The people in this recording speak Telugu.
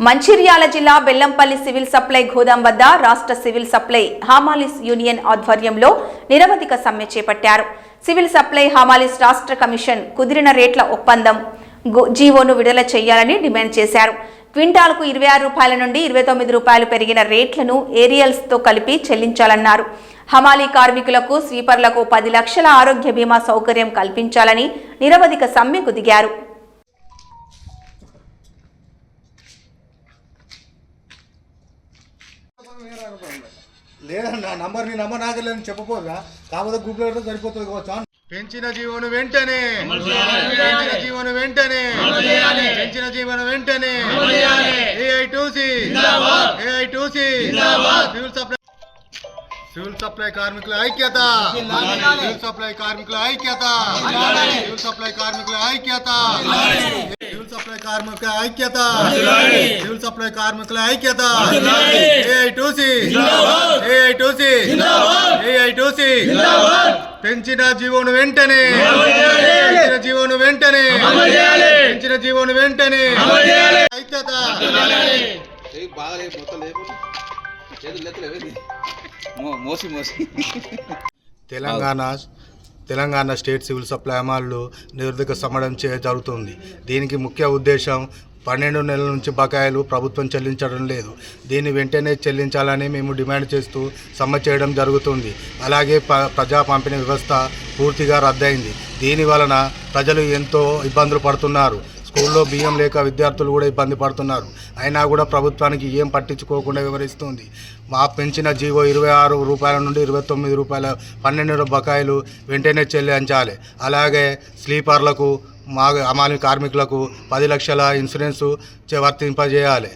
మంచిర్యాల జిల్లా బెల్లంపల్లి సివిల్ సప్లై గోదాం వద్ద రాష్ట్ర సివిల్ సప్లై హమాలీస్ యూనియన్ ఆధ్వర్యంలో నిరవధిక సమ్మె చేపట్టారు. సివిల్ సప్లై హమాలీస్ రాష్ట్ర కమిషన్ కుదిరిన రేట్ల ఒప్పందం జీవోను విడుదల చేయాలని డిమాండ్ చేశారు. క్వింటాల్కు 26 రూపాయల నుండి 29 రూపాయలు పెరిగిన రేట్లను ఏరియల్స్తో కలిపి చెల్లించాలన్నారు. హమాలీ కార్మికులకు స్వీపర్లకు 10 లక్షల ఆరోగ్య బీమా సౌకర్యం కల్పించాలని నిరవధిక సమ్మెకు దిగారు. లేదన్నా నంబర్ నాకు లేదని చెప్పపోదా కాకపోతే గ్రూప్ లో సరిపోతుంది కావచ్చు. పెంచిన జీవోను వెంటనే సివిల్ సప్లై కార్మికుల ఐక్యత, సివిల్ సప్లై కార్మికుల ఐక్యత, సివిల్ సప్లై కార్మికుల ఐక్యత, సివిల్ సప్లై కార్మికుల ఐక్యత, సివిల్ సప్లై కార్మికుల ఐక్యత. ఏఐ2సి పెంచిన జీవోను వెంటనే ఐక్యత. తెలంగాణ స్టేట్ సివిల్ సప్లై అమలు నిరవధిక సమ్మడం జరుగుతుంది. దీనికి ముఖ్య ఉద్దేశం 12 నెలల నుంచి బకాయిలు ప్రభుత్వం చెల్లించడం లేదు. దీన్ని వెంటనే చెల్లించాలని మేము డిమాండ్ చేస్తూ సమ్మె చేయడం జరుగుతుంది. అలాగే ప్రజా పంపిణీ వ్యవస్థ పూర్తిగా రద్దయింది. దీని వలన ప్రజలు ఎంతో ఇబ్బందులు పడుతున్నారు. స్కూల్లో బియ్యం లేక విద్యార్థులు కూడా ఇబ్బంది పడుతున్నారు. అయినా కూడా ప్రభుత్వానికి ఏం పట్టించుకోకుండా వివరిస్తుంది. మా పెంచిన జీవో 26 రూపాయల నుండి 29 రూపాయల 12 బకాయిలు వెంటనే చెల్లించాలి. అలాగే స్లీపర్లకు హమాలీ కార్మికులకు 10 లక్షల ఇన్సూరెన్సు వర్తింపజేయాలి.